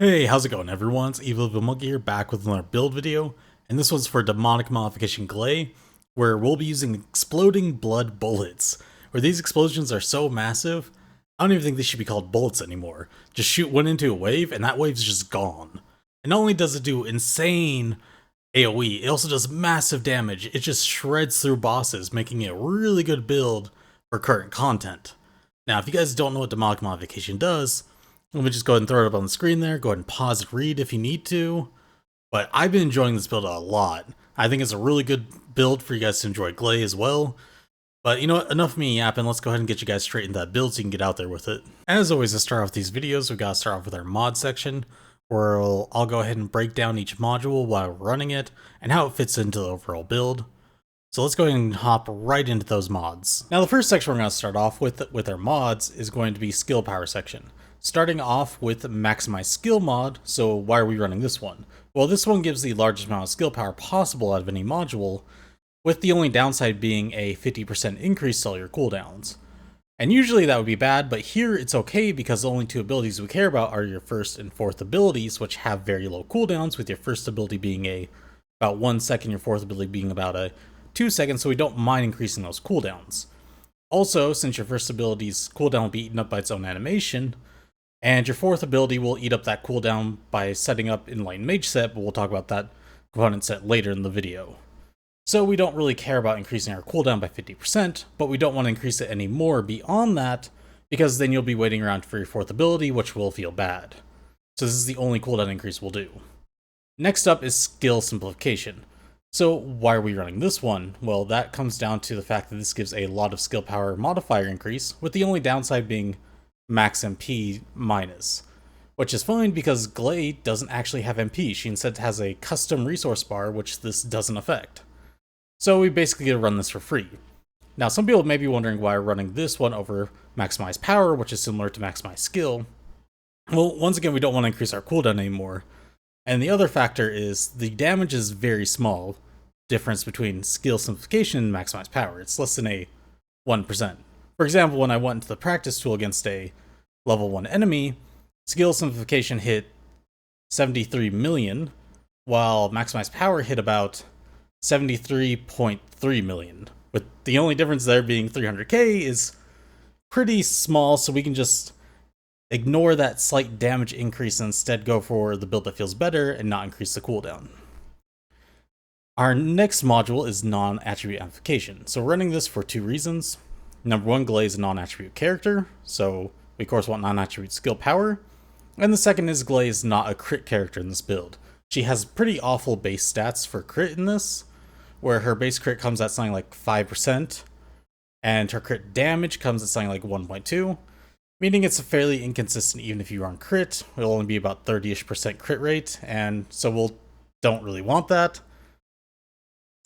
Hey, how's it going everyone? It's Evil Monkey here, back with another build video, and this one's for Demonic Modification Gley, where we'll be using exploding blood bullets, where these explosions are so massive, I don't even think they should be called bullets anymore. Just shoot one into a wave, and that wave's just gone. And not only does it do insane AoE, it also does massive damage. It just shreds through bosses, making it a really good build for current content. Now, if you guys don't know what Demonic Modification does, let me just go ahead and throw it up on the screen there. Go ahead and pause and read if you need to. But I've been enjoying this build a lot. I think it's a really good build for you guys to enjoy Gley as well. But you know what, enough of me yapping, let's go ahead and get you guys straight into that build so you can get out there with it. As always, to start off these videos, we've got to start off with our mod section, where I'll go ahead and break down each module while we're running it, and how it fits into the overall build. So let's go ahead and hop right into those mods. Now the first section we're going to start off with our mods is going to be skill power section. Starting off with maximize skill mod. So why are we running this one? Well, this one gives the largest amount of skill power possible out of any module, with the only downside being a 50% increase to all your cooldowns. And usually that would be bad, but here it's okay because the only two abilities we care about are your first and fourth abilities, which have very low cooldowns, with your first ability being about 1 second, your fourth ability being about a 2 seconds, so we don't mind increasing those cooldowns. Also, since your first ability's cooldown will be eaten up by its own animation, and your fourth ability will eat up that cooldown by setting up Enlightened Mage set, but we'll talk about that component set later in the video. So we don't really care about increasing our cooldown by 50%, but we don't want to increase it any more beyond that, because then you'll be waiting around for your fourth ability, which will feel bad. So this is the only cooldown increase we'll do. Next up is skill simplification. So why are we running this one? Well, that comes down to the fact that this gives a lot of skill power modifier increase, with the only downside being max MP minus, which is fine because Gley doesn't actually have MP. She instead has a custom resource bar, which this doesn't affect. So we basically get to run this for free. Now, some people may be wondering why we're running this one over maximize power, which is similar to maximize skill. Well, once again, we don't want to increase our cooldown anymore. And the other factor is the damage is very small difference between skill simplification and maximize power. It's less than a 1%. For example, when I went into the practice tool against a level 1 enemy, skill simplification hit 73 million, while maximize power hit about 73.3 million. With the only difference there being 300k is pretty small, so we can just ignore that slight damage increase and instead go for the build that feels better and not increase the cooldown. Our next module is non-attribute amplification. So we're running this for two reasons. Number one, Gley is a non-attribute character, so we of course want non-attribute skill power. And the second is Gley is not a crit character in this build. She has pretty awful base stats for crit in this, where her base crit comes at something like 5%, and her crit damage comes at something like 1.2, meaning it's fairly inconsistent even if you run crit. It'll only be about 30-ish% crit rate, and so we don't really want that.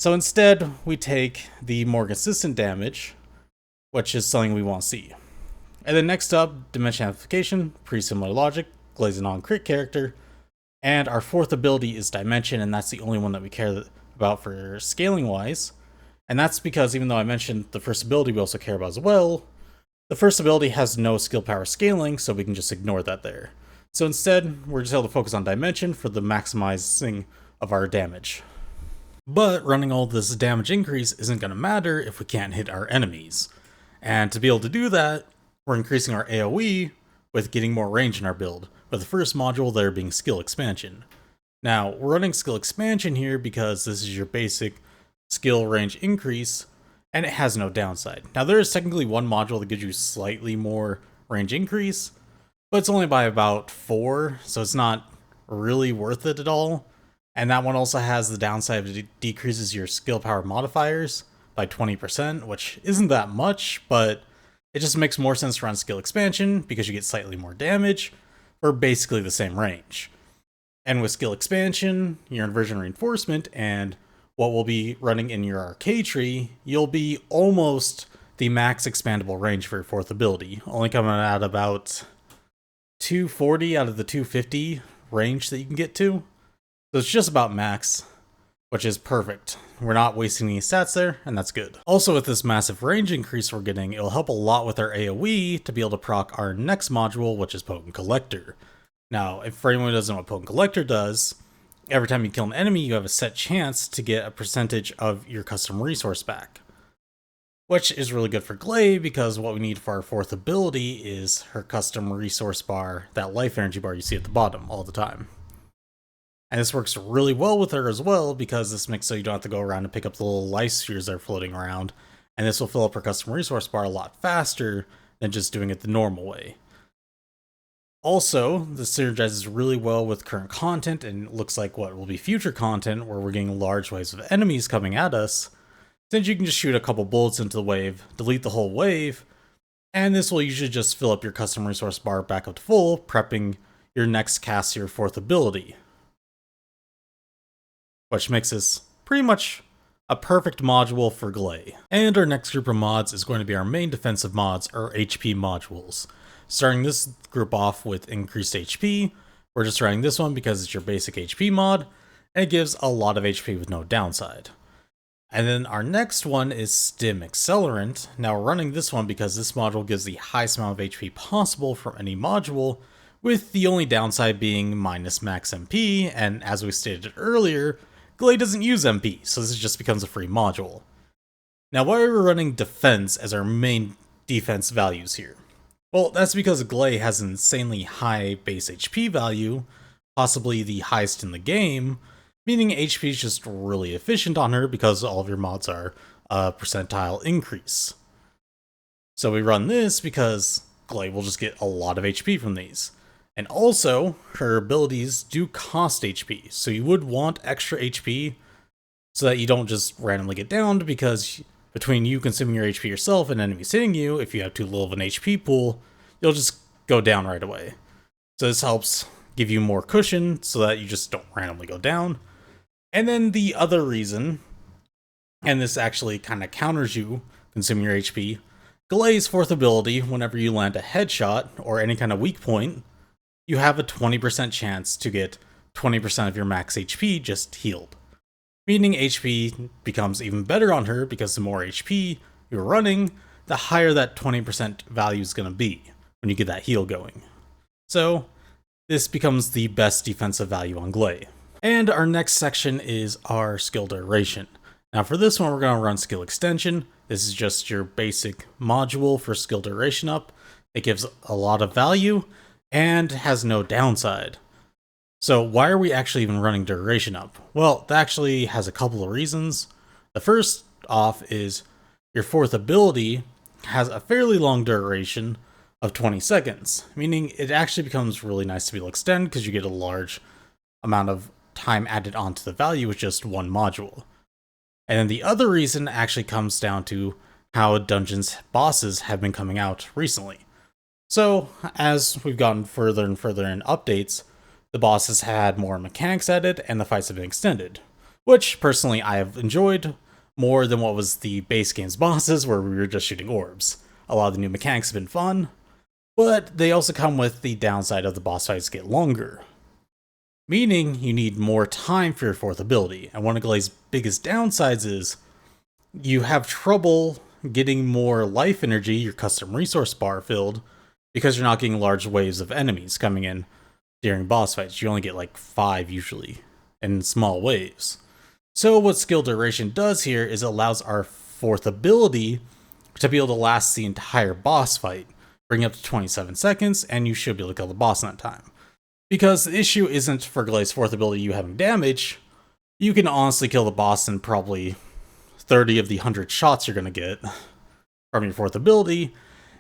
So instead, we take the more consistent damage, which is something we want to see. And then next up, dimension amplification, pretty similar logic. Gley's a non-crit character, and our fourth ability is dimension, and that's the only one that we care about for scaling wise. And that's because even though I mentioned the first ability we also care about as well, the first ability has no skill power scaling, so we can just ignore that there. So instead, we're just able to focus on dimension for the maximizing of our damage. But running all this damage increase isn't going to matter if we can't hit our enemies. And to be able to do that, we're increasing our AoE with getting more range in our build, with the first module there being skill expansion. Now, we're running skill expansion here because this is your basic skill range increase, and it has no downside. Now, there is technically one module that gives you slightly more range increase, but it's only by about 4, so it's not really worth it at all. And that one also has the downside of it decreases your skill power modifiers by 20%, which isn't that much, but it just makes more sense to run skill expansion because you get slightly more damage for basically the same range. And with skill expansion, your Inversion Reinforcement, and what will be running in your Arche Tree, you'll be almost the max expandable range for your fourth ability, only coming at about 240 out of the 250 range that you can get to. So it's just about max, which is perfect. We're not wasting any stats there, and that's good. Also, with this massive range increase we're getting, it'll help a lot with our AoE to be able to proc our next module, which is Potent Collector. Now, if for anyone who doesn't know what Potent Collector does, every time you kill an enemy, you have a set chance to get a percentage of your custom resource back. Which is really good for Gley, because what we need for our fourth ability is her custom resource bar, that life energy bar you see at the bottom all the time. And this works really well with her as well, because this makes so you don't have to go around and pick up the little life spheres that are floating around, and this will fill up her custom resource bar a lot faster than just doing it the normal way. Also, this synergizes really well with current content, and looks like what will be future content, where we're getting large waves of enemies coming at us, since you can just shoot a couple bullets into the wave, delete the whole wave, and this will usually just fill up your custom resource bar back up to full, prepping your next cast your fourth ability. Which makes this pretty much a perfect module for Gley. And our next group of mods is going to be our main defensive mods, or HP modules. Starting this group off with increased HP, we're just running this one because it's your basic HP mod, and it gives a lot of HP with no downside. And then our next one is Stim Accelerant. Now we're running this one because this module gives the highest amount of HP possible from any module, with the only downside being minus max MP, and as we stated earlier, Gley doesn't use MP, so this just becomes a free module. Now why are we running defense as our main defense values here? Well, that's because Gley has an insanely high base HP value, possibly the highest in the game, meaning HP is just really efficient on her because all of your mods are a percentile increase. So we run this because Gley will just get a lot of HP from these. And also, her abilities do cost HP, so you would want extra HP so that you don't just randomly get downed, because between you consuming your HP yourself and enemies hitting you, if you have too little of an HP pool, you'll just go down right away. So this helps give you more cushion so that you just don't randomly go down. And then the other reason, and this actually kind of counters you consuming your HP, Gley's fourth ability, whenever you land a headshot or any kind of weak point, you have a 20% chance to get 20% of your max HP just healed. Meaning HP becomes even better on her, because the more HP you're running, the higher that 20% value is going to be when you get that heal going. So this becomes the best defensive value on Gley. And our next section is our skill duration. Now for this one, we're going to run skill extension. This is just your basic module for skill duration up. It gives a lot of value and has no downside. So why are we actually even running duration up? Well, that actually has a couple of reasons. The first off is your fourth ability has a fairly long duration of 20 seconds, meaning it actually becomes really nice to be able to extend because you get a large amount of time added onto the value with just one module. And then the other reason actually comes down to how dungeons bosses have been coming out recently. So as we've gotten further and further in updates, the bosses had more mechanics added and the fights have been extended, which personally I have enjoyed more than what was the base game's bosses, where we were just shooting orbs. A lot of the new mechanics have been fun, but they also come with the downside of the boss fights get longer, meaning you need more time for your fourth ability. And one of Gley's biggest downsides is you have trouble getting more life energy, your custom resource bar filled, because you're not getting large waves of enemies coming in during boss fights. You only get like 5 usually in small waves. So what skill duration does here is it allows our fourth ability to be able to last the entire boss fight, bring up to 27 seconds, and you should be able to kill the boss in that time. Because the issue isn't for Gley's fourth ability you having damage. You can honestly kill the boss in probably 30 of the 100 shots you're going to get from your fourth ability.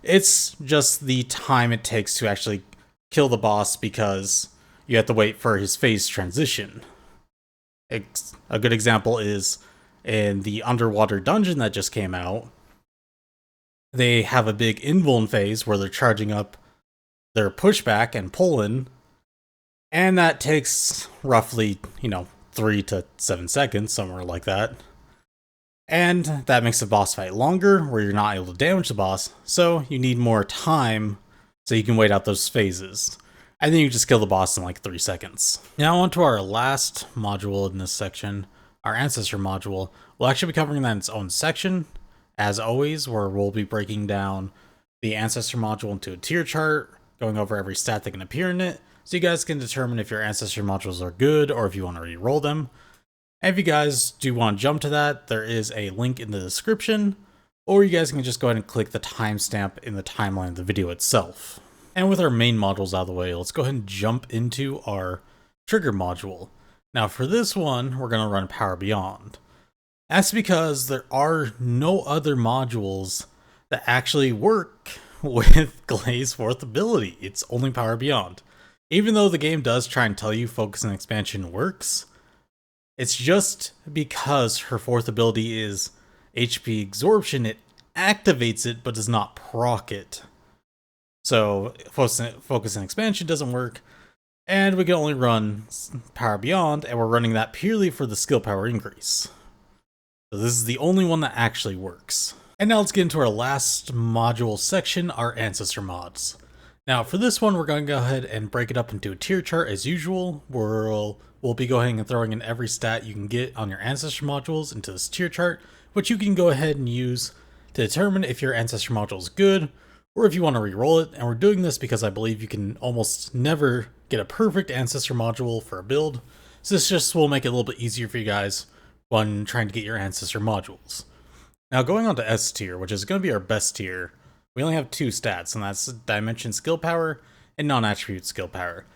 It's just the time it takes to actually kill the boss, because you have to wait for his phase transition. A good example is in the underwater dungeon that just came out. They have a big invuln phase where they're charging up their pushback and pull-in, and that takes roughly, 3 to 7 seconds, somewhere like that. And that makes the boss fight longer, where you're not able to damage the boss, so you need more time so you can wait out those phases. And then you just kill the boss in like 3 seconds. Now on to our last module in this section, our Ancestor module. We'll actually be covering that in its own section, as always, where we'll be breaking down the Ancestor module into a tier chart, going over every stat that can appear in it, so you guys can determine if your Ancestor modules are good or if you want to re-roll them. And if you guys do want to jump to that, there is a link in the description, or you guys can just go ahead and click the timestamp in the timeline of the video itself. And with our main modules out of the way, let's go ahead and jump into our trigger module. Now for this one, we're going to run Power Beyond. That's because there are no other modules that actually work with Gley's 4th ability. It's only Power Beyond. Even though the game does try and tell you Focus and Expansion works, it's just because her 4th ability is HP Absorption, it activates it but does not proc it. So Focus and Expansion doesn't work, and we can only run Power Beyond, and we're running that purely for the skill power increase. So this is the only one that actually works. And now let's get into our last module section, our Ancestor Mods. Now for this one, we're going to go ahead and break it up into a tier chart as usual. We'll be going and throwing in every stat you can get on your Ancestor modules into this tier chart, which you can go ahead and use to determine if your Ancestor module is good, or if you want to re-roll it. And we're doing this because I believe you can almost never get a perfect Ancestor module for a build, so this just will make it a little bit easier for you guys when trying to get your Ancestor modules. Now going on to S tier, which is going to be our best tier, we only have 2 stats, and that's Dimension Skill Power and Non-Attribute Skill Power.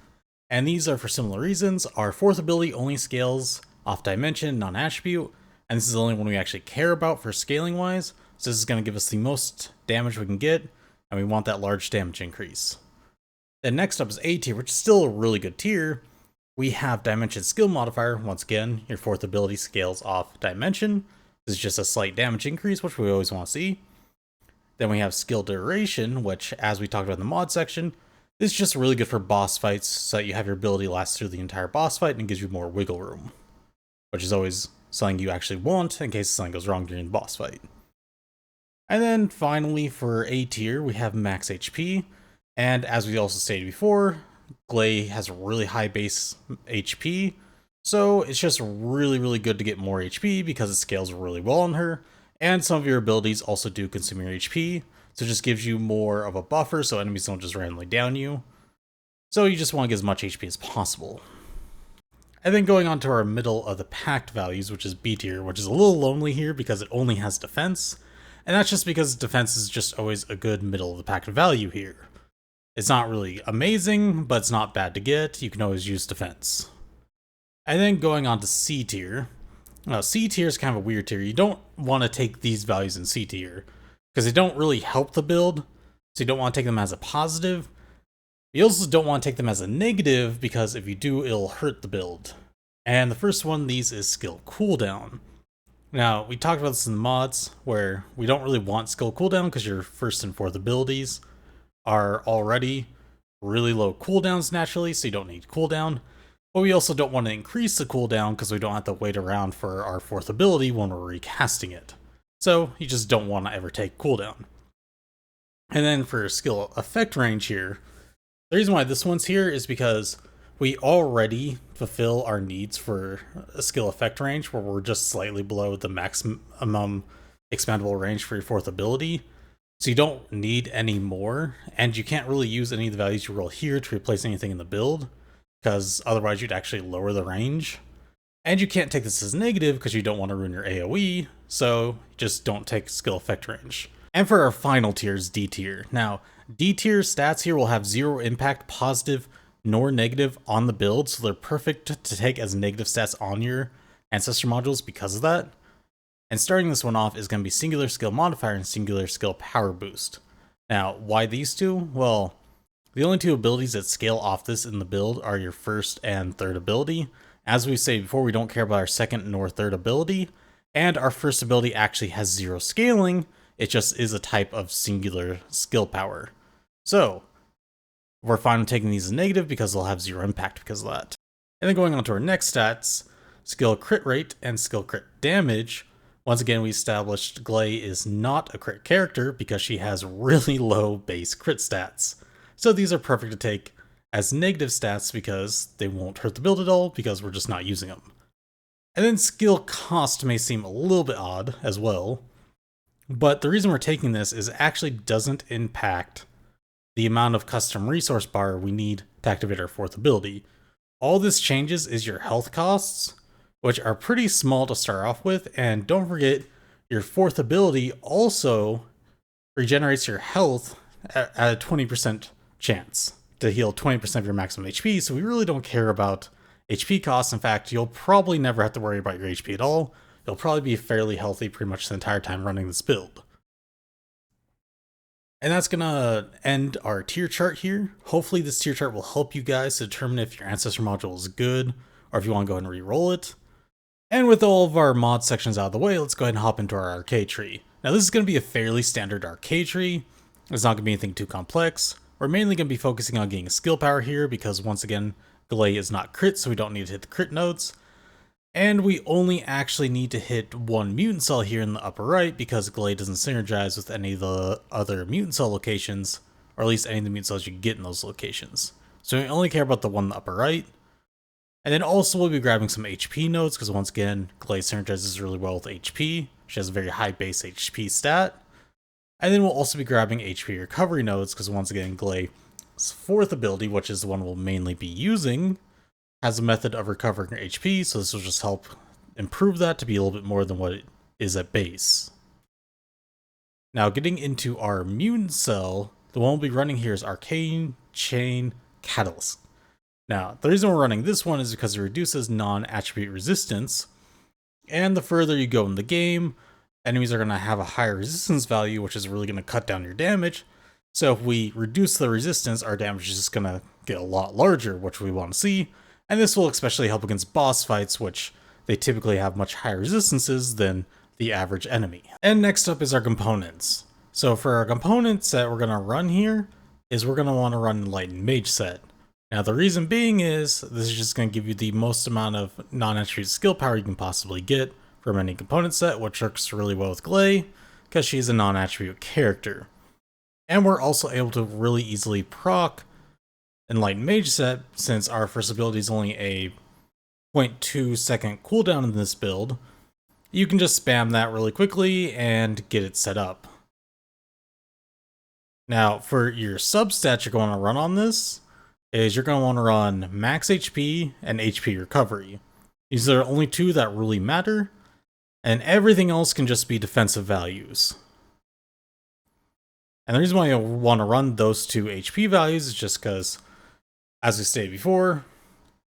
And these are for similar reasons. Our 4th ability only scales off Dimension, Non-Attribute, and this is the only one we actually care about for scaling wise, so this is going to give us the most damage we can get, and we want that large damage increase. Then next up is A tier, which is still a really good tier. We have Dimension Skill Modifier. Once again, your 4th ability scales off Dimension. This is just a slight damage increase, which we always want to see. Then we have Skill Duration, which, as we talked about in the mod section, is just really good for boss fights, so that you have your ability last through the entire boss fight and gives you more wiggle room, which is always something you actually want in case something goes wrong during the boss fight. And then finally for A tier, we have Max HP, and as we also stated before, Gley has a really high base HP, so it's just really good to get more HP because it scales really well on her, and some of your abilities also do consume your HP, so it just gives you more of a buffer so enemies don't just randomly down you. So you just want to get as much HP as possible. And then going on to our middle of the packed values, which is B tier, which is a little lonely here because it only has defense, and that's just because defense is just always a good middle of the packed value here. It's not really amazing, but it's not bad to get. You can always use defense. And then going on to C tier. Now, C tier is kind of a weird tier. You don't want to take these values in C tier because they don't really help the build, so you don't want to take them as a positive. You also don't want to take them as a negative because if you do, it'll hurt the build. And the first one of these is skill cooldown. Now, we talked about this in the mods where we don't really want skill cooldown because your 1st and 4th abilities are already really low cooldowns naturally, so you don't need cooldown. But we also don't want to increase the cooldown because we don't have to wait around for our 4th ability when we're recasting it. So you just don't want to ever take cooldown. And then for skill effect range here, the reason why this one's here is because we already fulfill our needs for a skill effect range where we're just slightly below the maximum expandable range for your 4th ability. So you don't need any more, and you can't really use any of the values you roll here to replace anything in the build, because otherwise you'd actually lower the range. And you can't take this as negative because you don't want to ruin your AoE, so just don't take skill effect range. And for our final tier is D tier. Now, D tier stats here will have 0 impact, positive, nor negative on the build, so they're perfect to take as negative stats on your Ancestor modules because of that. And starting this one off is going to be Singular Skill Modifier and Singular Skill Power Boost. Now, why these two? Well, the only 2 abilities that scale off this in the build are your 1st and 3rd ability. As we say before, we don't care about our 2nd nor 3rd ability, and our 1st ability actually has 0 scaling, it just is a type of singular skill power. So, we're fine with taking these as negative because they'll have 0 impact because of that. And then going on to our next stats, Skill Crit Rate and Skill Crit Damage. Once again, we established Gley is not a crit character because she has really low base crit stats. So these are perfect to take as negative stats because they won't hurt the build at all because we're just not using them. And then skill cost may seem a little bit odd as well, but the reason we're taking this is it actually doesn't impact the amount of custom resource bar we need to activate our fourth ability. All this changes is your health costs, which are pretty small to start off with, and don't forget, your fourth ability also regenerates your health at a 20% chance to heal 20% of your maximum HP, so we really don't care about HP costs. In fact, you'll probably never have to worry about your HP at all. You'll probably be fairly healthy pretty much the entire time running this build. And that's gonna end our tier chart here. Hopefully this tier chart will help you guys determine if your Ancestor module is good, or if you want to go ahead and re-roll it. And with all of our mod sections out of the way, let's go ahead and hop into our Arche Tree. Now this is going to be a fairly standard Arche Tree. It's not going to be anything too complex. We're mainly going to be focusing on getting skill power here because once again, Gley is not crit, so we don't need to hit the crit nodes. And we only actually need to hit one Mutant Cell here in the upper right because Gley doesn't synergize with any of the other Mutant Cell locations, or at least any of the Mutant Cells you can get in those locations. So we only care about the one in the upper right. And then also we'll be grabbing some HP nodes because once again, Gley synergizes really well with HP. She has a very high base HP stat. And then we'll also be grabbing HP recovery nodes because once again, Gley's fourth ability, which is the one we'll mainly be using, has a method of recovering HP, so this will just help improve that to be a little bit more than what it is at base. Now getting into our Mutant Cell, the one we'll be running here is Arcane Chain Catalyst. Now, the reason we're running this one is because it reduces non-attribute resistance, and the further you go in the game, enemies are going to have a higher resistance value, which is really going to cut down your damage. So if we reduce the resistance, our damage is just going to get a lot larger, which we want to see. And this will especially help against boss fights, which they typically have much higher resistances than the average enemy. And next up is our components. So for our components that we're going to run here, is we're going to want to run Enlightened Mage set. Now the reason being is, this is just going to give you the most amount of non-attribute skill power you can possibly get from any component set, which works really well with Gley, because she's a non-attribute character. And we're also able to really easily proc Enlightened Mage set, since our first ability is only a 0.2 second cooldown in this build. You can just spam that really quickly and get it set up. Now for your substats you're going to run on this, is you're going to want to run max HP and HP recovery. These are the only two that really matter, and everything else can just be defensive values. And the reason why you'll want to run those two HP values is just because, as we stated before,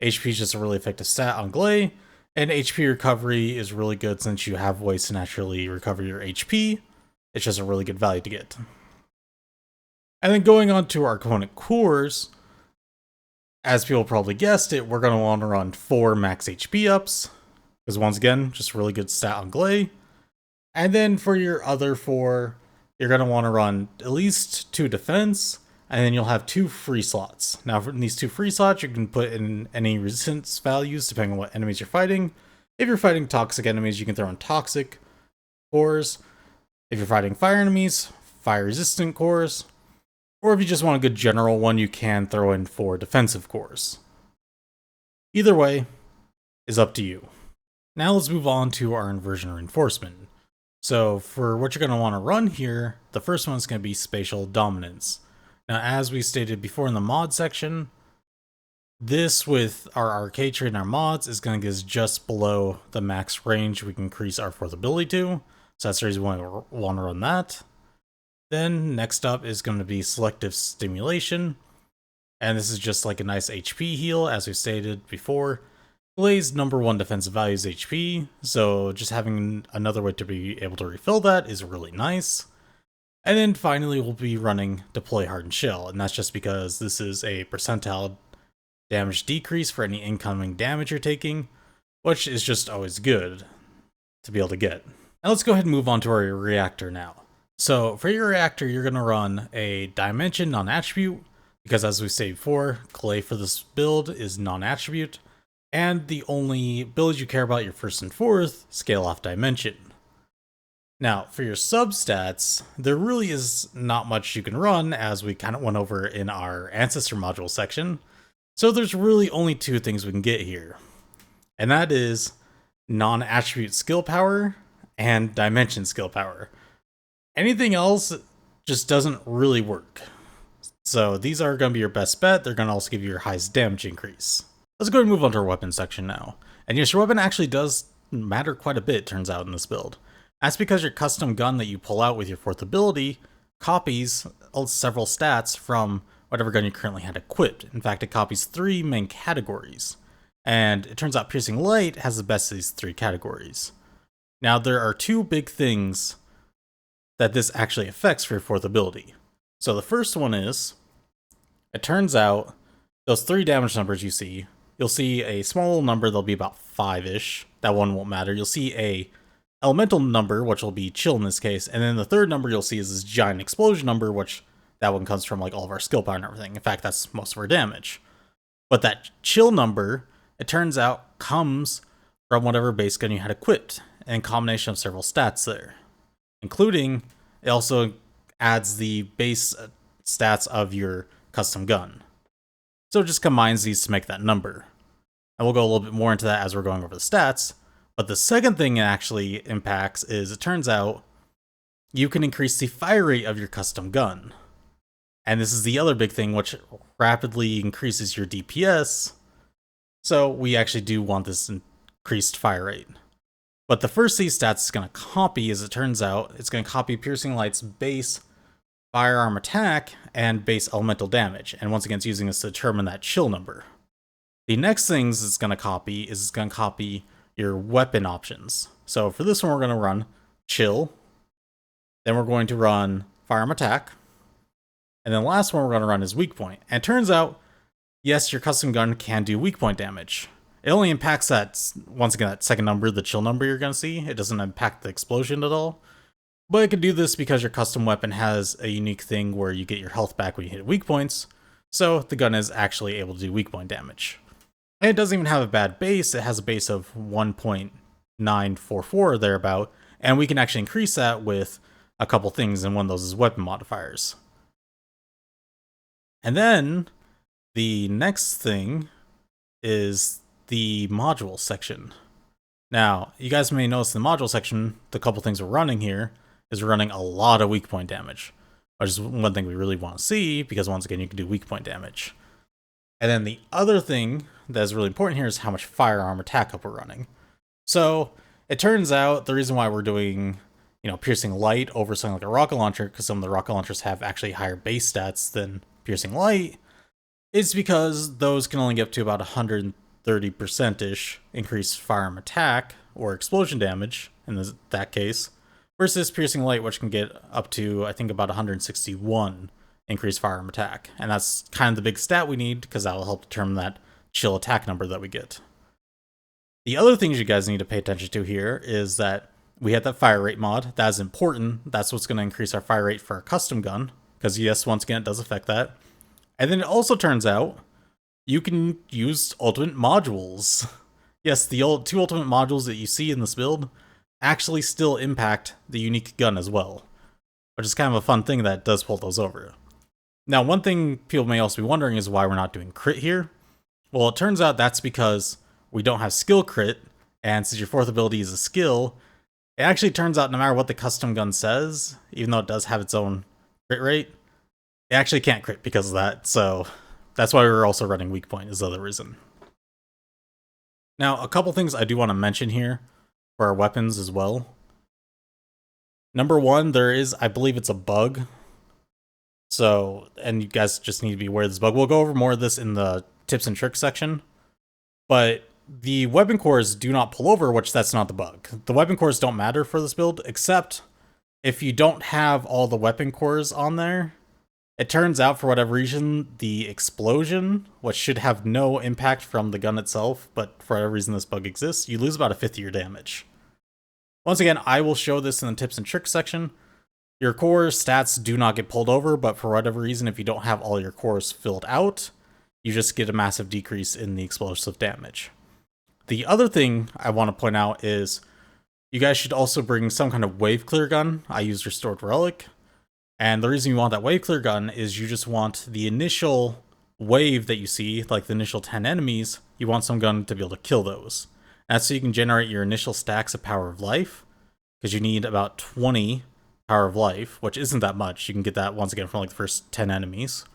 HP is just a really effective stat on Gley, and HP recovery is really good since you have ways to naturally recover your HP. It's just a really good value to get. And then going on to our component cores, as people probably guessed it, we're going to want to run 4 max HP ups, because once again, just a really good stat on Gley. And then for your other 4, you're going to want to run at least 2 defense, and then you'll have 2 free slots. Now for these 2 free slots, you can put in any resistance values depending on what enemies you're fighting. If you're fighting toxic enemies, you can throw in toxic cores. If you're fighting fire enemies, fire resistant cores. Or if you just want a good general one, you can throw in 4 defensive cores. Either way is up to you. Now let's move on to our Inversion Reinforcement. So for what you're going to want to run here, the first one is going to be Spatial Dominance. Now as we stated before in the mod section, this with our Arche Tree and our mods is going to get us just below the max range we can increase our fourth ability to. So that's the reason why we want to run that. Then next up is going to be Selective Stimulation, and this is just like a nice HP heal, as we stated before. Gley's #1 defensive value is HP, so just having another way to be able to refill that is really nice. And then finally we'll be running Deploy Hardened Shell, and that's just because this is a percentile damage decrease for any incoming damage you're taking, which is just always good to be able to get. Now let's go ahead and move on to our Reactor now. So for your Reactor, you're going to run a Dimension non-attribute, because as we stated before, Gley for this build is non-attribute, and the only builds you care about, your first and fourth, scale off Dimension. Now for your substats, there really is not much you can run, as we kind of went over in our Ancestor module section, so there's really only 2 things we can get here, and that is non-attribute skill power and Dimension skill power. Anything else just doesn't really work. So these are going to be your best bet. They're going to also give you your highest damage increase. Let's go ahead and move on to our weapon section now. And yes, your weapon actually does matter quite a bit, turns out, in this build. That's because your custom gun that you pull out with your 4th ability copies several stats from whatever gun you currently had equipped. In fact, it copies 3 main categories. And it turns out Piercing Light has the best of these 3 categories. Now, there are 2 big things that this actually affects for your 4th ability. So the first one is, it turns out those 3 damage numbers you see, you'll see a small little number that'll be about 5-ish. That one won't matter. You'll see a elemental number, which will be chill in this case, and then the third number you'll see is this giant explosion number, which that one comes from like all of our skill power and everything. In fact, that's most of our damage. But that chill number, it turns out, comes from whatever base gun you had equipped, and a combination of several stats there. Including, it also adds the base stats of your custom gun. So it just combines these to make that number. And we'll go a little bit more into that as we're going over the stats. But the second thing it actually impacts is, it turns out, you can increase the fire rate of your custom gun. And this is the other big thing, which rapidly increases your DPS. So we actually do want this increased fire rate. But the first these stats is going to copy, as it turns out, it's going to copy Piercing Light's base firearm attack and base elemental damage. And once again, it's using this to determine that chill number. The next things it's going to copy is it's going to copy your weapon options. So for this one, we're going to run chill. Then we're going to run firearm attack. And then the last one we're going to run is weak point. And it turns out, yes, your custom gun can do weak point damage. It only impacts that, once again, that second number, the chill number you're going to see. It doesn't impact the explosion at all. But it can do this because your custom weapon has a unique thing where you get your health back when you hit weak points. So the gun is actually able to do weak point damage. And it doesn't even have a bad base. It has a base of 1.944 or thereabout. And we can actually increase that with a couple things, and one of those is weapon modifiers. And then the next thing is the module section. Now, you guys may notice in the module section, the couple things we're running here is we're running a lot of weak point damage, which is one thing we really want to see, because once again, you can do weak point damage. And then the other thing that is really important here is how much firearm attack up we're running. So it turns out the reason why we're doing, Piercing Light over something like a rocket launcher, because some of the rocket launchers have actually higher base stats than Piercing Light, is because those can only get up to about 130%-ish increased firearm attack or explosion damage in that case, versus Piercing Light, which can get up to, I think, about 161 increased firearm attack. And that's kind of the big stat we need, because that will help determine that chill attack number that we get. The other things you guys need to pay attention to here is that we had that fire rate mod. That is important. That's what's going to increase our fire rate for our custom gun, because yes, once again, it does affect that. And then it also turns out you can use ultimate modules. Yes, the 2 ultimate modules that you see in this build actually still impact the unique gun as well, which is kind of a fun thing that does pull those over. Now, one thing people may also be wondering is why we're not doing crit here. Well, it turns out that's because we don't have skill crit, and since your 4th ability is a skill, it actually turns out no matter what the custom gun says, even though it does have its own crit rate, it actually can't crit because of that. So that's why we're also running weak point, is the other reason. Now, a couple things I do want to mention here for our weapons as well. Number one, there is, I believe it's a bug. So, and you guys just need to be aware of this bug. We'll go over more of this in the tips and tricks section. But the weapon cores do not pull over, which that's not the bug. The weapon cores don't matter for this build, except if you don't have all the weapon cores on there, it turns out for whatever reason, the explosion, which should have no impact from the gun itself, but for whatever reason this bug exists, you lose about a 1/5 of your damage. Once again, I will show this in the tips and tricks section. Your core stats do not get pulled over, but for whatever reason, if you don't have all your cores filled out, you just get a massive decrease in the explosive damage. The other thing I want to point out is you guys should also bring some kind of wave clear gun. I used Restored Relic. And the reason you want that wave clear gun is you just want the initial wave that you see, like the initial 10 enemies, you want some gun to be able to kill those. That's so you can generate your initial stacks of Power of Life, because you need about 20 Power of Life, which isn't that much. You can get that once again from like the first 10 enemies.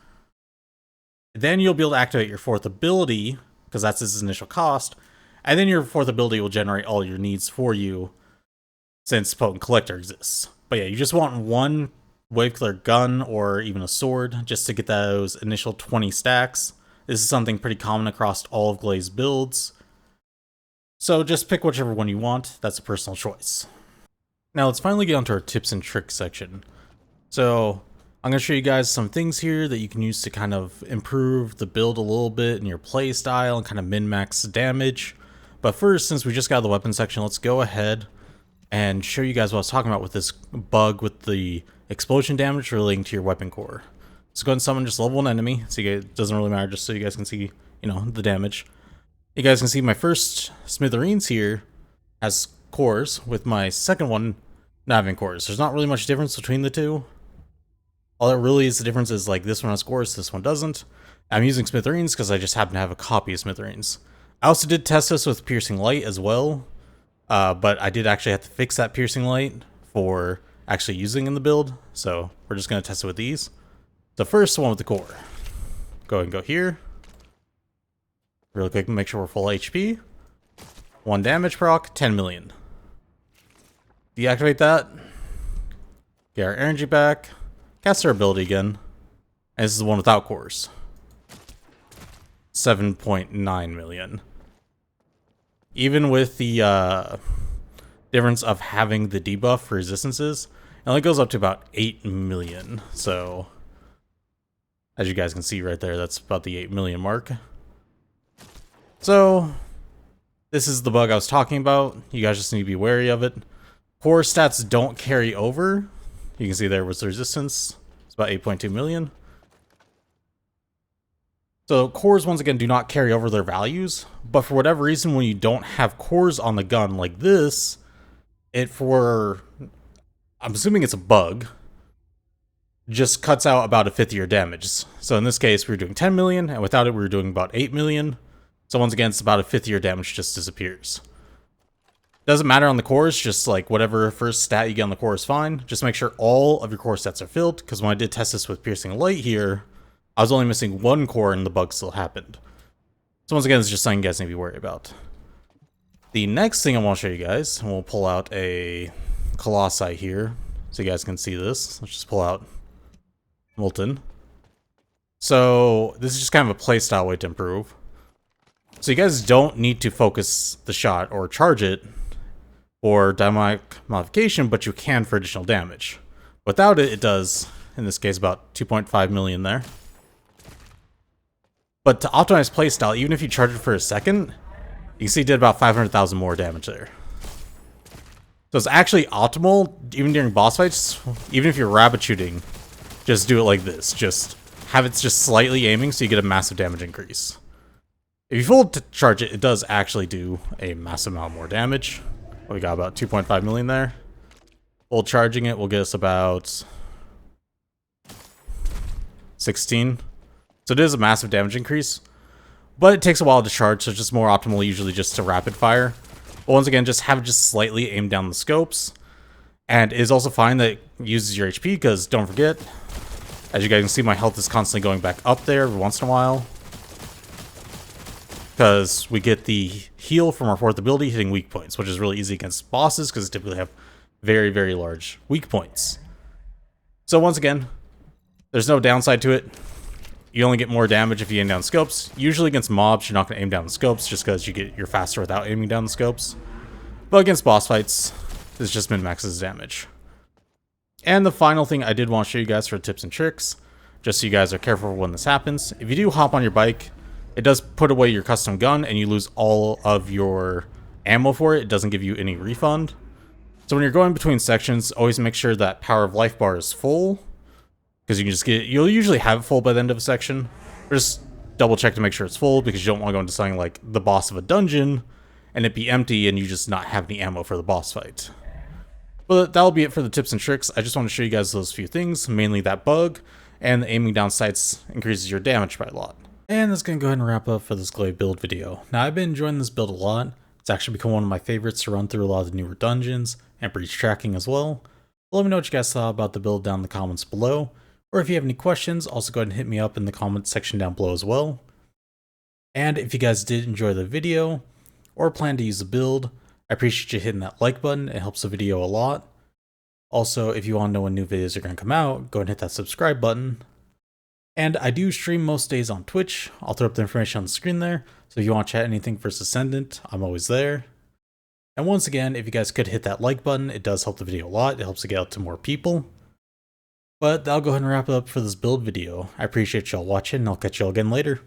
Then you'll be able to activate your fourth ability, because that's its initial cost, and then your fourth ability will generate all your needs for you, since Potent Collector exists. But yeah, you just want one Wave Killer gun or even a sword just to get those initial 20 stacks. This is something pretty common across all of Gley's builds. So just pick whichever one you want, that's a personal choice. Now let's finally get onto our tips and tricks section. So I'm going to show you guys some things here that you can use to kind of improve the build a little bit in your play style and kind of min-max damage. But first, since we just got out of the weapon section, let's go ahead and show you guys what I was talking about with this bug with the explosion damage relating to your weapon core. So go ahead and summon just level 1 enemy. So it doesn't really matter, just so you guys can see, the damage. You guys can see my first Smithereens here has cores, with my second one not having cores. There's not really much difference between the two. All that really is the difference is like this one has cores, this one doesn't. I'm using Smithereens because I just happen to have a copy of Smithereens. I also did test this with Piercing Light as well, but I did actually have to fix that Piercing Light for actually using in the build, so we're just going to test it with these. The first one with the core. Go ahead and go here. Real quick, make sure we're full HP. 1 damage proc, 10 million. Deactivate that. Get our energy back. Cast our ability again. And this is the one without cores. 7.9 million. Even with the difference of having the debuff for resistances, it only goes up to about 8 million. So, as you guys can see right there, that's about the 8 million mark. So, this is the bug I was talking about. You guys just need to be wary of it. Core stats don't carry over. You can see there was the resistance. It's about 8.2 million. So cores, once again, do not carry over their values. But for whatever reason, when you don't have cores on the gun like this, I'm assuming it's a bug, just cuts out about a fifth of your damage. So in this case, we were doing 10 million, and without it, we were doing about 8 million. So once again, it's about a fifth of your damage just disappears. Doesn't matter on the cores, just like whatever first stat you get on the core is fine. Just make sure all of your core stats are filled, because when I did test this with Piercing Light here, I was only missing 1 core and the bug still happened. So once again, it's just something you guys need to be worried about. The next thing I want to show you guys, and we'll pull out a Colossi here, so you guys can see this. Let's just pull out Molten. So this is just kind of a playstyle way to improve. So you guys don't need to focus the shot or charge it or Demonic Modification, but you can for additional damage. Without it, it does, in this case, about 2.5 million there. But to optimize playstyle, even if you charge it for a second, you can see it did about 500,000 more damage there. So it's actually optimal, even during boss fights, even if you're rabbit shooting, just do it like this. Just have it just slightly aiming so you get a massive damage increase. If you full to charge it, it does actually do a massive amount more damage. We got about 2.5 million there. Full charging it will get us about 16. So it is a massive damage increase, but it takes a while to charge, so it's just more optimal usually just to rapid fire. But once again, just have it just slightly aim down the scopes. And it is also fine that it uses your HP, because don't forget, as you guys can see, my health is constantly going back up there every once in a while. Because we get the heal from our fourth ability hitting weak points, which is really easy against bosses because they typically have very, very large weak points. So once again, there's no downside to it. You only get more damage if you aim down scopes. Usually against mobs, you're not going to aim down the scopes just because you're faster without aiming down the scopes. But against boss fights, this just min-maxes damage. And the final thing I did want to show you guys for tips and tricks, just so you guys are careful when this happens. If you do hop on your bike, it does put away your custom gun and you lose all of your ammo for it. It doesn't give you any refund. So when you're going between sections, always make sure that Power of Life bar is full. Because you can just you'll usually have it full by the end of a section. But just double check to make sure it's full, because you don't want to go into something like the boss of a dungeon and it be empty and you just not have any ammo for the boss fight. But that'll be it for the tips and tricks. I just want to show you guys those few things, mainly that bug, and the aiming down sights increases your damage by a lot. And that's going to go ahead and wrap up for this Gley build video. Now, I've been enjoying this build a lot. It's actually become one of my favorites to run through a lot of the newer dungeons and breach tracking as well. Let me know what you guys thought about the build down in the comments below, Or if you have any questions, also go ahead and hit me up in the comments section down below as well. And if you guys did enjoy the video, or plan to use the build, I appreciate you hitting that like button, it helps the video a lot. Also, if you want to know when new videos are going to come out, go ahead and hit that subscribe button. And I do stream most days on Twitch, I'll throw up the information on the screen there, so if you want to chat anything for Descendant, I'm always there. And once again, if you guys could hit that like button, it does help the video a lot, it helps it get out to more people. But I'll go ahead and wrap it up for this build video. I appreciate y'all watching, and I'll catch y'all again later.